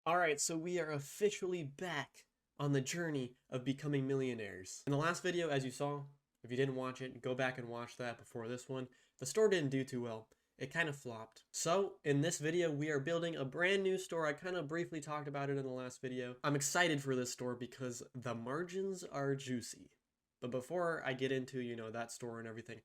Alright, so we are officially back on the journey of becoming millionaires. In the last video, as you saw, if you didn't watch it, go back and watch that before this one. The store didn't do too well. It kind of flopped. So, in this video, we are building a brand new store. I kind of briefly talked about it in the last video. I'm excited for this store because the margins are juicy. But before I get into, that store and everything,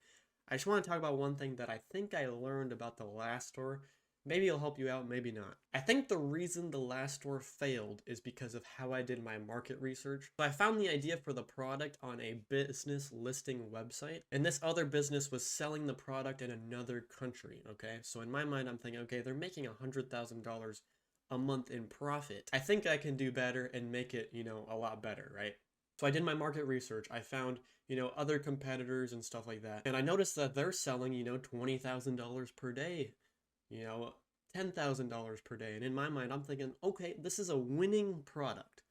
I just want to talk about one thing that I think I learned about the last store. Maybe it'll help you out, maybe not. I think the reason the last store failed is because of how I did my market research. So I found the idea for the product on a business listing website, and this other business was selling the product in another country, okay? So in my mind, I'm thinking, okay, they're making $100,000 a month in profit. I think I can do better and make it, a lot better, right? So I did my market research. I found, other competitors and stuff like that. And I noticed that they're selling, $20,000 per day, $10,000 per day. And in my mind, I'm thinking, okay, this is a winning product.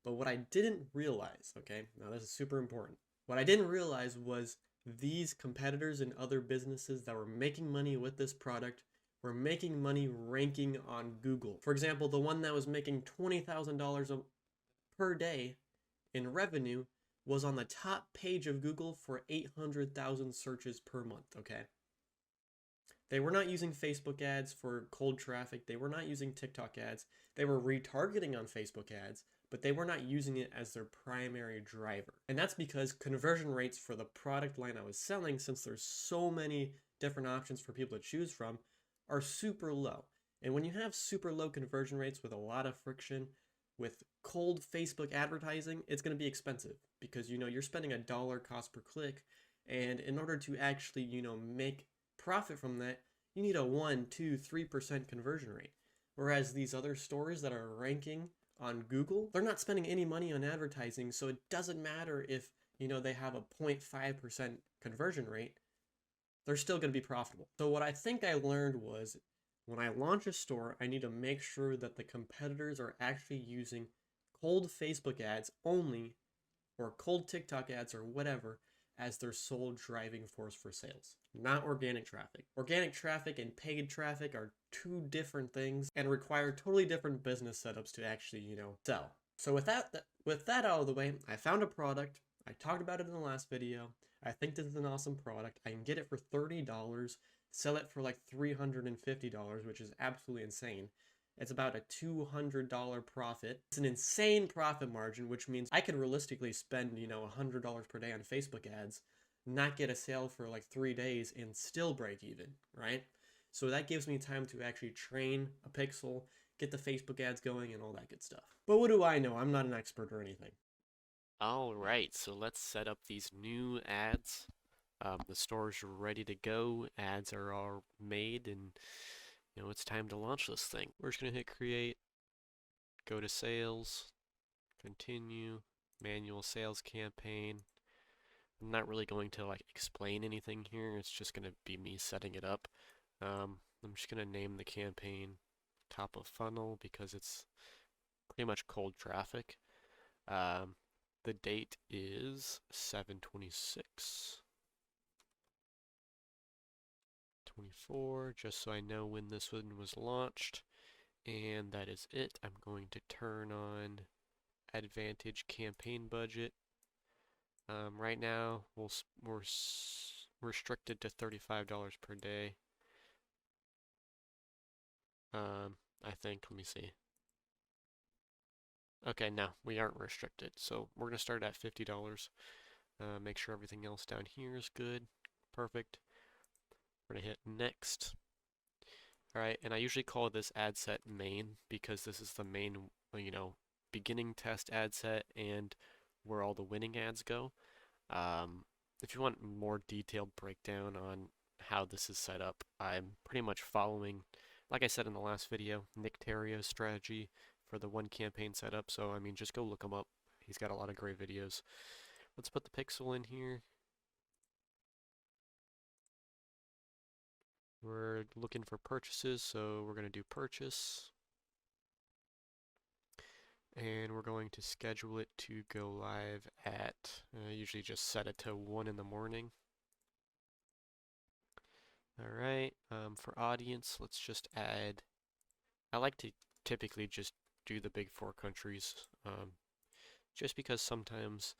But what I didn't realize, okay, now this is super important. What I didn't realize was these competitors and other businesses that were making money with this product were making money ranking on Google. For example, the one that was making $20,000 per day in revenue was on the top page of Google for 800,000 searches per month, okay? They were not using Facebook ads for cold traffic. They were not using TikTok ads. They were retargeting on Facebook ads, but they were not using it as their primary driver. And that's because conversion rates for the product line I was selling, since there's so many different options for people to choose from, are super low. And when you have super low conversion rates with a lot of friction, with cold Facebook advertising, it's going to be expensive because, you're spending $1 cost per click. And in order to actually, make profit from that, you need a 1, 2, 3% conversion rate. Whereas these other stores that are ranking on Google, they're not spending any money on advertising, so it doesn't matter if, they have a 0.5% conversion rate, they're still going to be profitable. So what I think I learned was when I launch a store, I need to make sure that the competitors are actually using cold Facebook ads only, or cold TikTok ads or whatever, as their sole driving force for sales, not organic traffic. Organic traffic and paid traffic are two different things and require totally different business setups to actually, sell. So with that out of the way, I found a product. I talked about it in the last video. I think this is an awesome product. I can get it for $30, sell it for like $350, which is absolutely insane. It's about a $200 profit. It's an insane profit margin, which means I could realistically spend, $100 per day on Facebook ads, not get a sale for like 3 days, and still break even, right? So that gives me time to actually train a pixel, get the Facebook ads going, and all that good stuff. But what do I know? I'm not an expert or anything. Alright, so let's set up these new ads. The store's ready to go. Ads are all made, and it's time to launch this thing. We're just gonna hit create, go to sales, continue, manual sales campaign. I'm not really going to explain anything here. It's just gonna be me setting it up. I'm just gonna name the campaign top of funnel because it's pretty much cold traffic. The date is 7/26. 24, just so I know when this one was launched. And that is it. I'm going to turn on Advantage campaign budget. Right now, we're restricted to $35 per day. I think, let me see. Okay, no, we aren't restricted. So we're going to start at $50. Make sure everything else down here is good. Perfect. We're going to hit next. Alright, and I usually call this ad set main because this is the main, beginning test ad set and where all the winning ads go. If you want more detailed breakdown on how this is set up, I'm pretty much following, like I said in the last video, Nick Terrio's strategy for the one campaign setup. So, just go look him up. He's got a lot of great videos. Let's put the pixel in here. We're looking for purchases, so we're going to do purchase. And we're going to schedule it to go live at, usually just set it to 1 in the morning. Alright, for audience, let's just add, I like to typically just do the big four countries, just because sometimes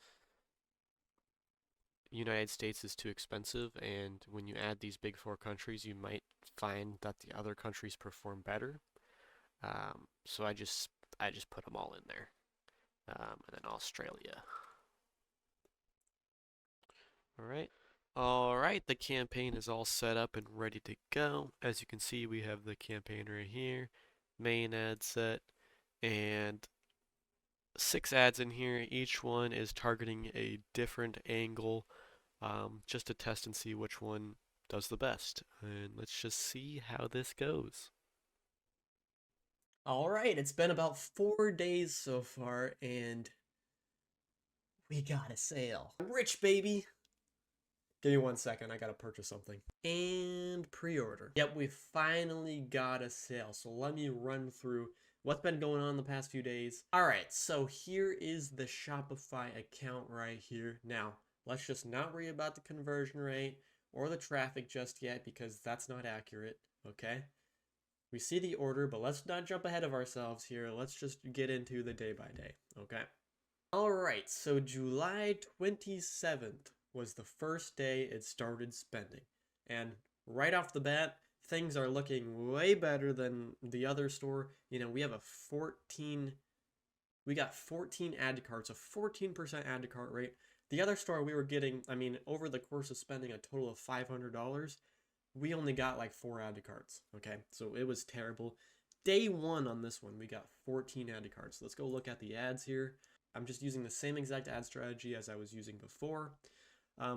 United States is too expensive, and when you add these big four countries, you might find that the other countries perform better. So I just put them all in there, and then Australia. All right. All right, the campaign is all set up and ready to go. As you can see, we have the campaign right here, main ad set, and 6 ads in here. Each one is targeting a different angle, just to test and see which one does the best. And let's just see how this goes. All right, it's been about 4 days so far, and we got a sale. I'm rich, baby. Give me 1 second, I gotta purchase something. And pre-order. Yep, we finally got a sale. So let me run through what's been going on the past few days. All right, so here is the Shopify account right here. Now, let's just not worry about the conversion rate or the traffic just yet because that's not accurate, okay? We see the order, but let's not jump ahead of ourselves here. Let's just get into the day by day, okay? All right, so July 27th was the first day it started spending. And right off the bat, things are looking way better than the other store. You know, we got 14 add to carts, a 14% add to cart rate. The other store we were getting, I mean, over the course of spending a total of $500, we only got like 4 add to carts, okay? So it was terrible. Day 1 on this one, we got 14 add to carts. Let's go look at the ads here. I'm just using the same exact ad strategy as I was using before.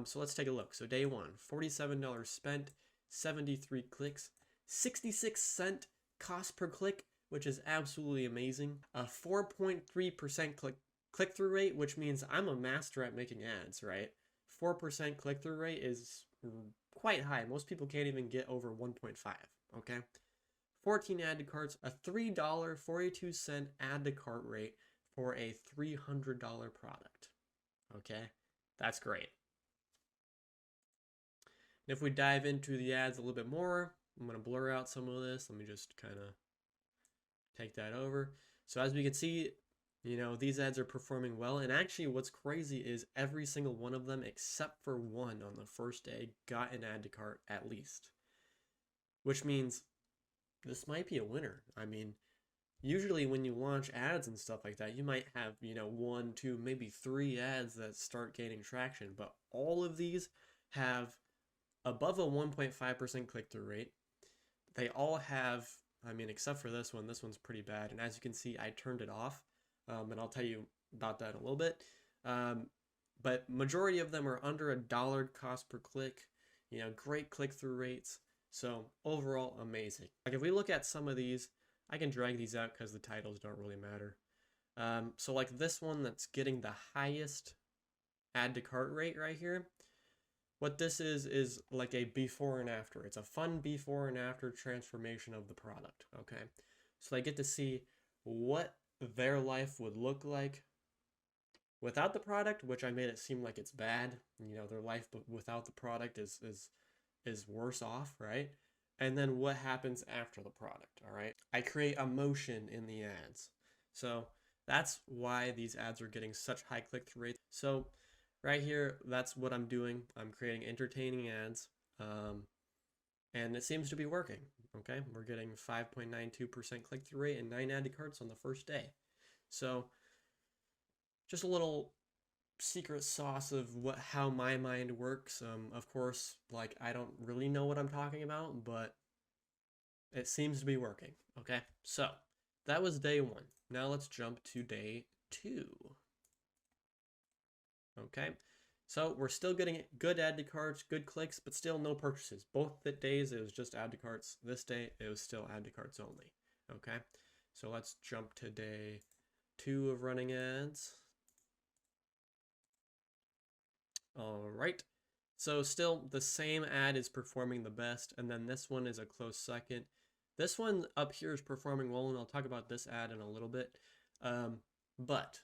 So let's take a look. So day 1, $47 spent, 73 clicks, 66-cent cost per click, which is absolutely amazing. A 4.3% click-through rate, which means I'm a master at making ads, right? 4% click-through rate is quite high. Most people can't even get over 1.5, okay? 14 add to carts, a $3.42 add to cart rate for a $300 product, okay? That's great. And if we dive into the ads a little bit more, I'm going to blur out some of this. Let me just kind of take that over. So as we can see, you know, these ads are performing well. And actually what's crazy is every single one of them, except for one on the first day, got an add to cart at least. Which means this might be a winner. I mean, usually when you launch ads and stuff like that, you might have, you know, 1, 2, maybe 3 ads that start gaining traction. But all of these have above a 1.5% click-through rate. They all have, I mean, except for this one's pretty bad. And as you can see, I turned it off, and I'll tell you about that in a little bit. But majority of them are under $1 cost per click, you know, great click-through rates. So overall, amazing. Like if we look at some of these, I can drag these out because the titles don't really matter. So like this one that's getting the highest add to cart rate right here, what this is like a before and after. It's a fun before and after transformation of the product, okay? So they get to see what their life would look like without the product, which I made it seem like it's bad. You know, their life without the product is worse off, right? And then what happens after the product, all right? I create emotion in the ads. So that's why these ads are getting such high click-through rates. So right here, that's what I'm doing. I'm creating entertaining ads, and it seems to be working, okay? We're getting 5.92% click-through rate and 9 add to carts on the first day. So just a little secret sauce of how my mind works. Of course, like I don't really know what I'm talking about, but it seems to be working, okay? So that was day 1. Now let's jump to day 2. Okay, so we're still getting good add to carts, good clicks, but still no purchases. Both the days it was just add to carts. This day it was still add to carts only. Okay, so let's jump to day 2 of running ads. All right, so still the same ad is performing the best, and then this one is a close second. This one up here is performing well, and I'll talk about this ad in a little bit. But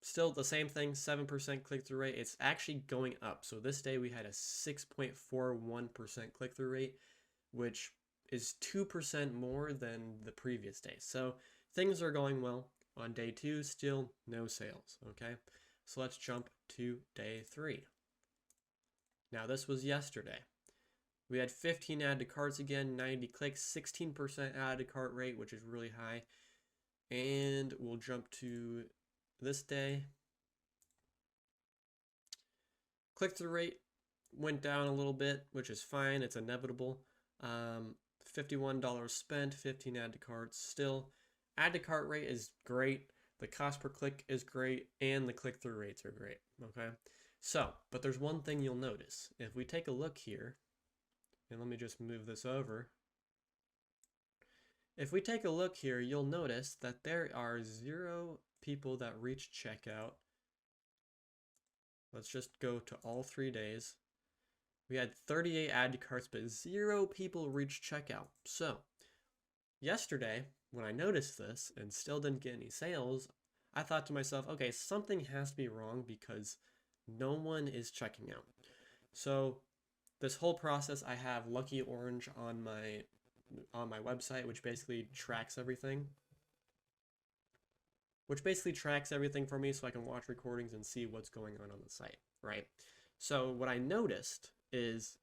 still the same thing, 7% click-through rate. It's actually going up. So this day we had a 6.41% click-through rate, which is 2% more than the previous day. So things are going well. On day 2, still no sales, okay? So let's jump to day 3. Now this was yesterday. We had 15 add to carts again, 90 clicks, 16% add to cart rate, which is really high. And we'll jump to this day. Click-through rate went down a little bit, which is fine. It's inevitable. $51 spent, 15 add to carts. Still, add to cart rate is great. The cost per click is great, and the click-through rates are great. Okay. So, but there's one thing you'll notice. If we take a look here, and let me just move this over. If we take a look here, you'll notice that there are 0 people that reached checkout. Let's just go to all 3 days. We had 38 add to carts, but 0 people reached checkout. So, yesterday, when I noticed this and still didn't get any sales, I thought to myself, okay, something has to be wrong because no one is checking out. So, this whole process, I have Lucky Orange on my website, which basically tracks everything. For me so I can watch recordings and see what's going on the site, right? So what I noticed is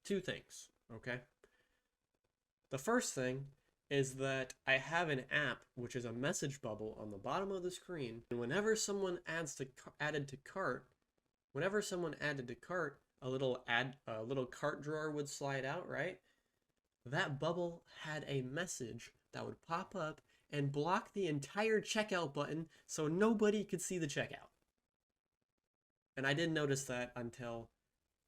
2 things, okay? The first thing is that I have an app, which is a message bubble on the bottom of the screen, and whenever someone added to cart, a little cart drawer would slide out, right? That bubble had a message that would pop up and block the entire checkout button so nobody could see the checkout. And I didn't notice that until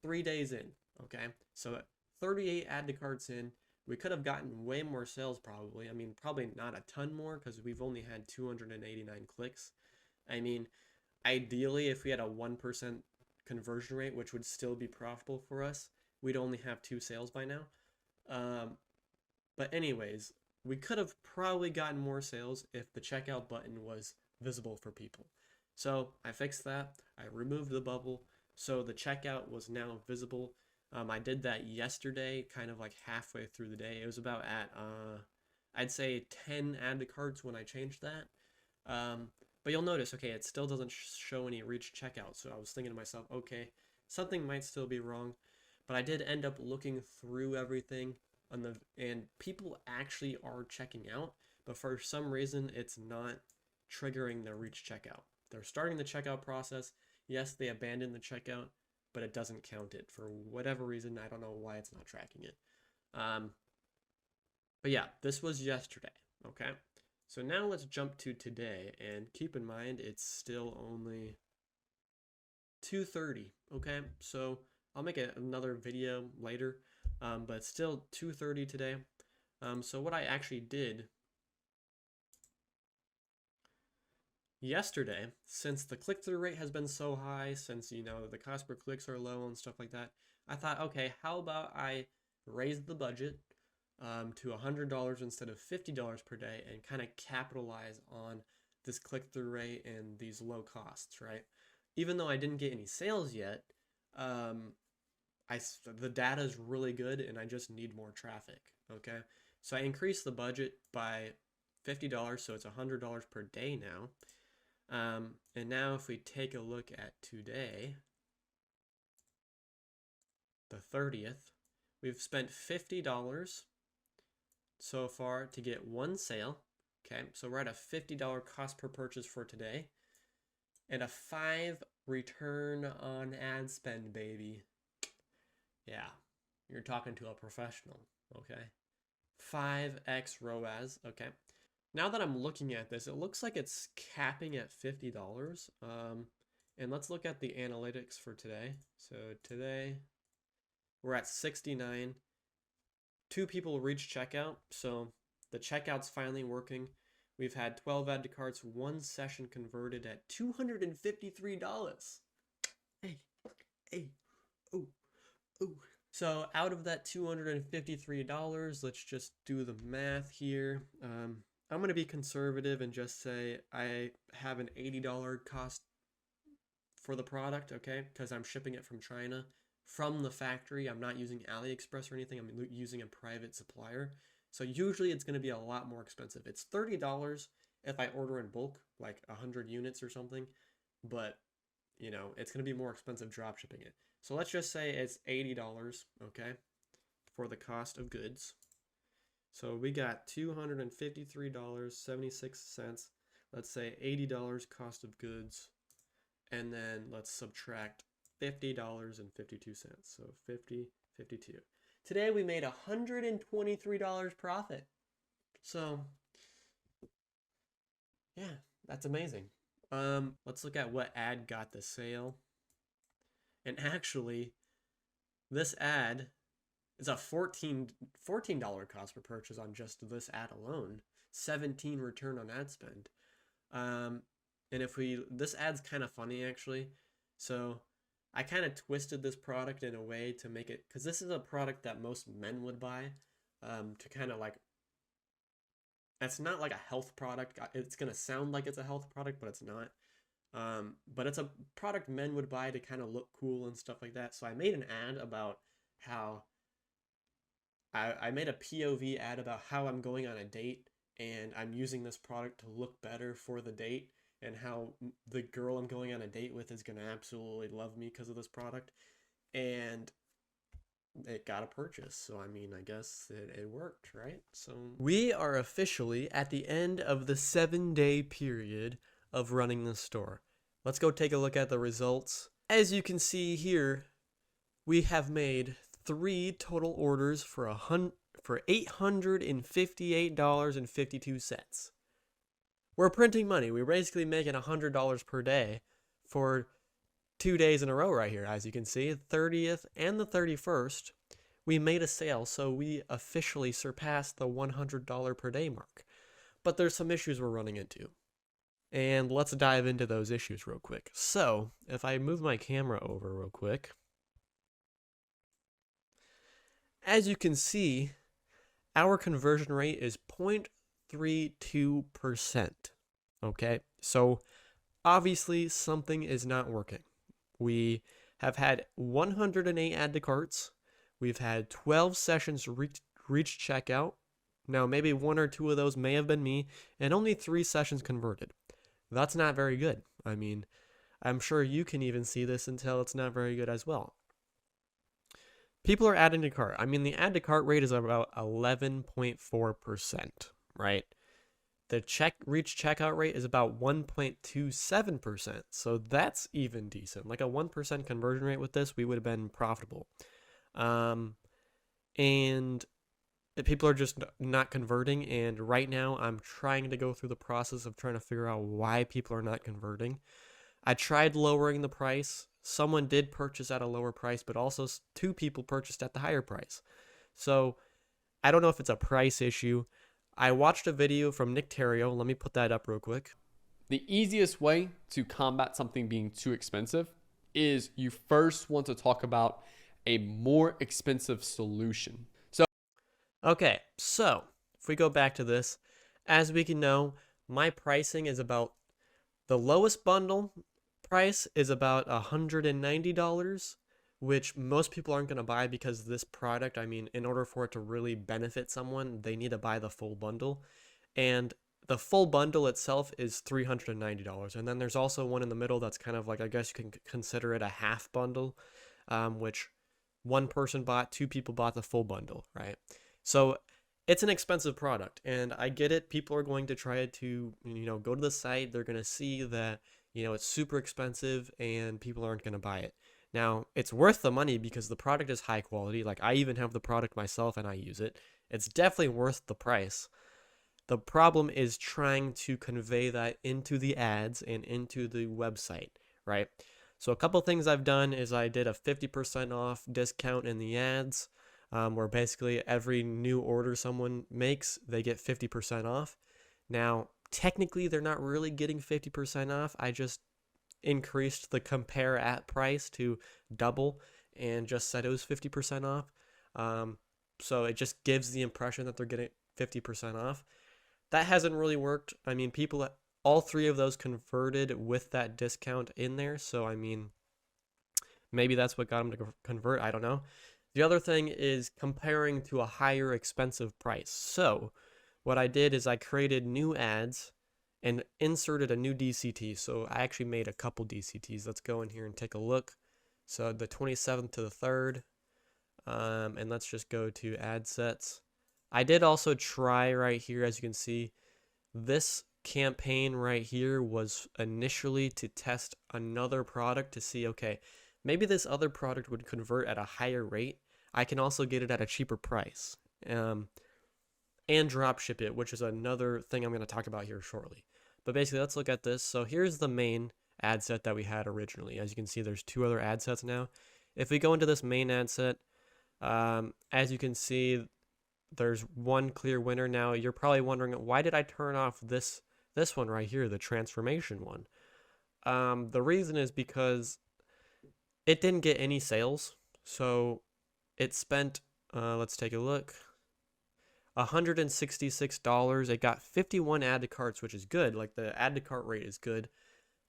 3 days in, okay? So 38 add to carts in, we could have gotten way more sales probably. I mean, probably not a ton more because we've only had 289 clicks. I mean, ideally, if we had a 1% conversion rate, which would still be profitable for us, we'd only have 2 sales by now. But anyways, we could have probably gotten more sales if the checkout button was visible for people. So I fixed that. I removed the bubble, so the checkout was now visible. I did that yesterday, kind of like halfway through the day. It was about at, I'd say 10 add to carts when I changed that. But you'll notice, okay, it still doesn't show any reach checkout. So I was thinking to myself, okay, something might still be wrong. But I did end up looking through everything and people actually are checking out, but for some reason it's not triggering the reach checkout. They're starting the checkout process. Yes, they abandoned the checkout, but it doesn't count it for whatever reason. I don't know why it's not tracking it. But yeah, this was yesterday, okay? So now let's jump to today, and keep in mind it's still only 2:30, okay? So I'll make another video later, but it's still 2:30 today. So what I actually did yesterday, since the click-through rate has been so high, since, you know, the cost per clicks are low and stuff like that, I thought, okay, how about I raise the budget to $100 instead of $50 per day and kind of capitalize on this click-through rate and these low costs, right? Even though I didn't get any sales yet, the data is really good and I just need more traffic, okay? So I increased the budget by $50, so it's $100 per day now. And now if we take a look at today, the 30th, we've spent $50 so far to get 1 sale, okay? So we're at a $50 cost per purchase for today, and a 5 return on ad spend, baby. Yeah, you're talking to a professional, okay? 5x ROAS, okay? Now that I'm looking at this, it looks like it's capping at $50. And let's look at the analytics for today. So today, we're at 69. 2 people reached checkout, so the checkout's finally working. We've had 12 add to carts, 1 session converted at $253. Hey, oh. So out of that $253, let's just do the math here. I'm going to be conservative and just say I have an $80 cost for the product, okay? Because I'm shipping it from China from the factory. I'm not using AliExpress or anything. I'm using a private supplier. So usually it's going to be a lot more expensive. It's $30 if I order in bulk, like 100 units or something, but you know, it's going to be more expensive drop shipping it. So let's just say it's $80, okay, for the cost of goods. So we got $253.76. Let's say $80 cost of goods, and then let's subtract $50.52. So 50, 52. Today we made $123 profit. So yeah, that's amazing. Let's look at what ad got the sale. And actually, this ad is a $14 cost per purchase on just this ad alone. 17 return on ad spend. And if this ad's kind of funny actually. So I kind of twisted this product in a way to make it, because this is a product that most men would buy, to kind of like, it's not like a health product. It's gonna sound like it's a health product, but it's not. But it's a product men would buy to kind of look cool and stuff like that. So I made an ad about how I made a POV ad about how I'm going on a date and I'm using this product to look better for the date, and how the girl I'm going on a date with is gonna absolutely love me because of this product. And it got a purchase. So I mean, I guess it worked, right? So we are officially at the end of the 7-day period of running the store. Let's go take a look at the results. As you can see here, we have made 3 total orders for $858.52. We're printing money. We're basically making $100 per day for 2 days in a row right here. As you can see, 30th and the 31st, we made a sale, so we officially surpassed the $100 per day mark. But there's some issues we're running into. And let's dive into those issues real quick. So, if I move my camera over real quick, as you can see, our conversion rate is 0.32%. Okay, so obviously something is not working. We have had 108 add to carts. We've had 12 sessions reach checkout. Now, maybe 1 or 2 of those may have been me, and only 3 sessions converted. That's not very good. I mean, I'm sure you can even see this and tell it's not very good as well. People are adding to cart. I mean, the add to cart rate is about 11.4%, right? The reach checkout rate is about 1.27%. So that's even decent. Like a 1% conversion rate with this, we would have been profitable. And people are just not converting. And right now I'm trying to go through the process of trying to figure out why people are not converting. I tried lowering the price. Someone did purchase at a lower price, but also 2 people purchased at the higher price. So I don't know if it's a price issue. I watched a video from Nick Terrio. Let me put that up real quick. The easiest way to combat something being too expensive is you first want to talk about a more expensive solution. Okay, so if we go back to this, as we can know, my pricing is about, the lowest bundle price is about $190, which most people aren't going to buy because this product, I mean, in order for it to really benefit someone, they need to buy the full bundle. And the full bundle itself is $390. And then there's also one in the middle that's kind of like, I guess you can consider it a half bundle, which 1 person bought, 2 people bought the full bundle, right? So it's an expensive product, and I get it. People are going to try to, go to the site. They're going to see that, it's super expensive and people aren't going to buy it. Now, it's worth the money because the product is high quality. Like, I even have the product myself and I use it. It's definitely worth the price. The problem is trying to convey that into the ads and into the website, right? So a couple things I've done is I did a 50% off discount in the ads, where basically every new order someone makes, they get 50% off. Now, technically, they're not really getting 50% off. I just increased the compare at price to double and just said it was 50% off. So it just gives the impression that they're getting 50% off. That hasn't really worked. I mean, all 3 of those converted with that discount in there. So, I mean, Maybe that's what got them to convert. I don't know. The other thing is comparing to a higher expensive price. So what I did is I created new ads and inserted a new DCT. So I actually made a couple DCTs. Let's go in here and take a look. So the 27th to the 3rd. And let's just go to ad sets. I did also try right here, as you can see, this campaign right here was initially to test another product to see, okay, maybe this other product would convert at a higher rate. I can also get it at a cheaper price. And drop ship it, which is another thing I'm going to talk about here shortly. But basically, let's look at this. So here's the main ad set that we had originally. As you can see, there's 2 other ad sets now. If we go into this main ad set, as you can see, there's one clear winner. Now, you're probably wondering, why did I turn off this one right here, the transformation one? The reason is because it didn't get any sales. So it spent, let's take a look, $166. It got 51 add to carts, which is good. Like, the add to cart rate is good,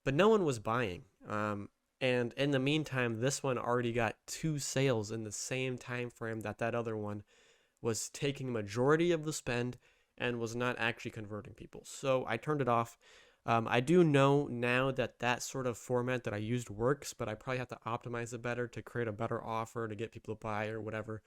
but no one was buying. And in the meantime, this one already got 2 sales in the same time frame that other one was taking majority of the spend and was not actually converting people. So I turned it off. I do know now that sort of format that I used works, but I probably have to optimize it better to create a better offer to get people to buy or whatever.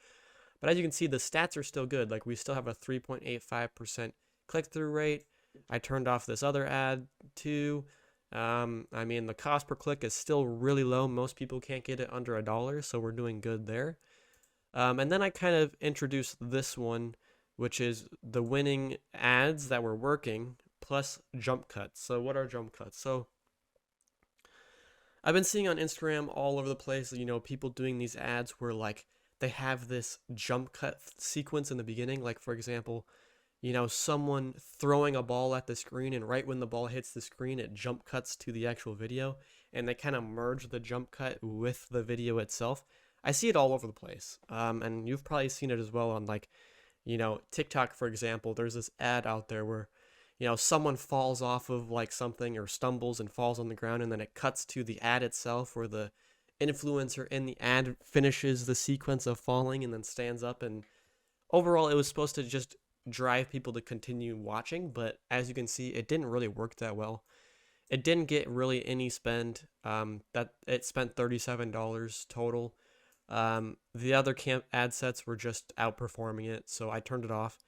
But as you can see, the stats are still good. Like, we still have a 3.85% click-through rate. I turned off this other ad too. I mean, the cost per click is still really low. Most people can't get it under $1, so we're doing good there. And then I kind of introduced this one, which is the winning ads that were working plus jump cuts. So what are jump cuts? So I've been seeing on Instagram all over the place, people doing these ads where, like, they have this jump cut sequence in the beginning. Like, for example, someone throwing a ball at the screen, and right when the ball hits the screen, it jump cuts to the actual video, and they kind of merge the jump cut with the video itself. I see it all over the place. And you've probably seen it as well on, like, TikTok, for example. There's this ad out there where, someone falls off of, like, something or stumbles and falls on the ground, and then it cuts to the ad itself where the influencer in the ad finishes the sequence of falling and then stands up. And overall, it was supposed to just drive people to continue watching, but as you can see, it didn't really work that well. It didn't get really any spend. That it spent $37 total. The other ad sets were just outperforming it, so I turned it off.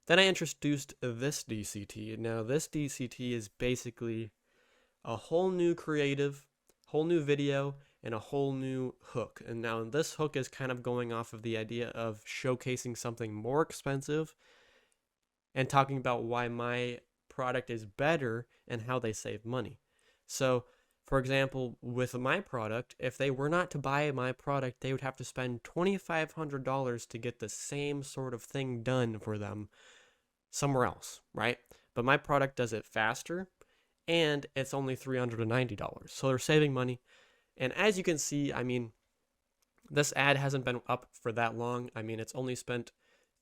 Then I introduced this DCT. Now, this DCT is basically a whole new creative, whole new video, and a whole new hook. And now this hook is kind of going off of the idea of showcasing something more expensive and talking about why my product is better and how they save money. So, for example, with my product, if they were not to buy my product, they would have to spend $2,500 to get the same sort of thing done for them somewhere else, right? But my product does it faster, and it's only $390. So they're saving money. And as you can see, I mean, this ad hasn't been up for that long. I mean, it's only spent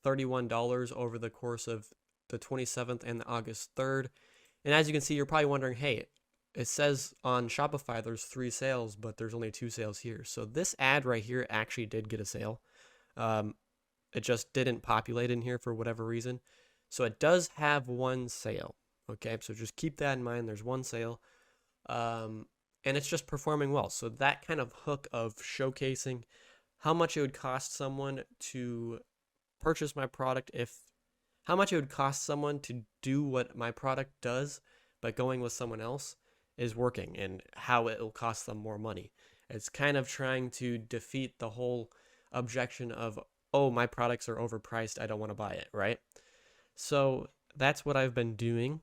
$31 over the course of the 27th and the August 3rd. And as you can see, you're probably wondering, hey, it says on Shopify there's 3 sales, but there's only 2 sales here. So this ad right here actually did get a sale. It just didn't populate in here for whatever reason. So it does have 1 sale. Okay, so just keep that in mind. There's 1 sale. And it's just performing well. So that kind of hook of showcasing how much it would cost someone to purchase my product, how much it would cost someone to do what my product does, but going with someone else is working, and how it will cost them more money. It's kind of trying to defeat the whole objection of, oh, my products are overpriced, I don't want to buy it, right? So that's what I've been doing.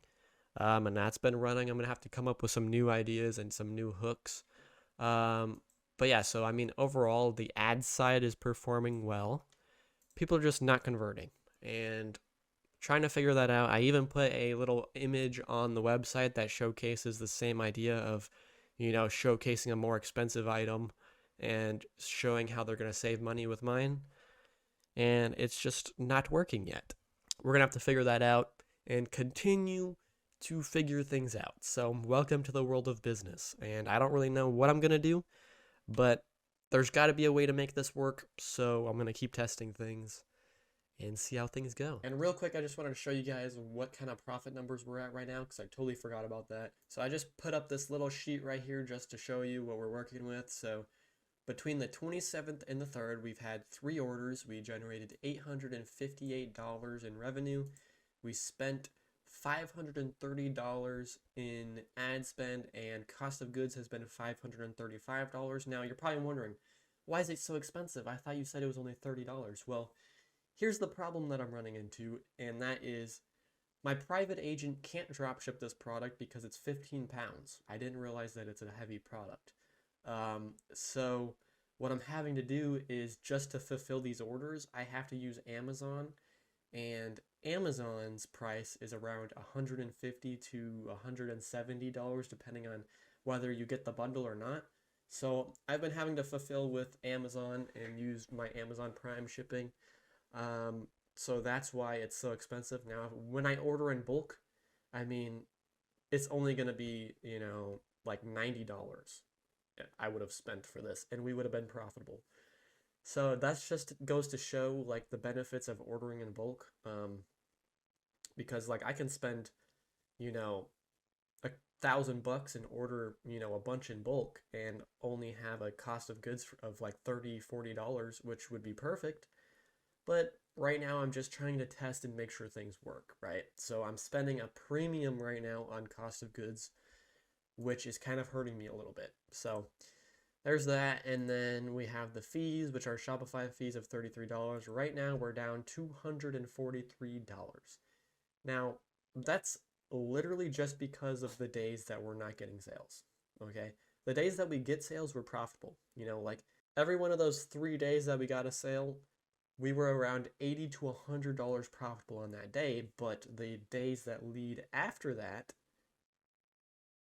And that's been running. I'm going to have to come up with some new ideas and some new hooks. But yeah, so I mean, overall, the ad side is performing well. People are just not converting, and trying to figure that out. I even put a little image on the website that showcases the same idea of, showcasing a more expensive item and showing how they're going to save money with mine. And it's just not working yet. We're going to have to figure that out and continue to figure things out. So welcome to the world of business. And I don't really know what I'm going to do, but there's got to be a way to make this work, so I'm going to keep testing things and see how things go. And real quick, I just wanted to show you guys what kind of profit numbers we're at right now, because I totally forgot about that. So I just put up this little sheet right here just to show you what we're working with. So between the 27th and the 3rd, we've had 3 orders. We generated $858 in revenue. We spent $530 in ad spend, and cost of goods has been $535. Now, you're probably wondering, why is it so expensive? I thought you said it was only $30. Well, here's the problem that I'm running into, and that is my private agent can't dropship this product because it's 15 pounds. I didn't realize that it's a heavy product. So what I'm having to do is, just to fulfill these orders, I have to use Amazon, and Amazon's price is around $150 to $170 depending on whether you get the bundle or not. So I've been having to fulfill with Amazon and use my Amazon Prime shipping. So that's why it's so expensive. Now, when I order in bulk, I mean, it's only going to be, like $90 I would have spent for this, and we would have been profitable. So that's just goes to show, like, the benefits of ordering in bulk. Because, like, I can spend, $1,000 and order, a bunch in bulk and only have a cost of goods of like $30, $40, which would be perfect. But right now I'm just trying to test and make sure things work, right? So I'm spending a premium right now on cost of goods, which is kind of hurting me a little bit. So there's that. And then we have the fees, which are Shopify fees of $33. Right now we're down $243. Now, that's literally just because of the days that we're not getting sales, okay? The days that we get sales, we're profitable. Like every one of those 3 days that we got a sale, we were around $80 to $100 profitable on that day, but the days that lead after that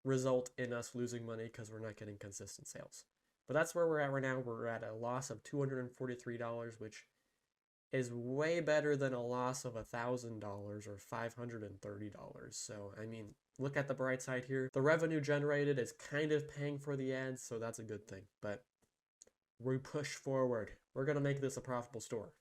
result in us losing money because we're not getting consistent sales. But that's where we're at right now. We're at a loss of $243, which is way better than a loss of $1,000 or $530. So, I mean, look at the bright side here. The revenue generated is kind of paying for the ads, so that's a good thing. But we push forward. We're going to make this a profitable store.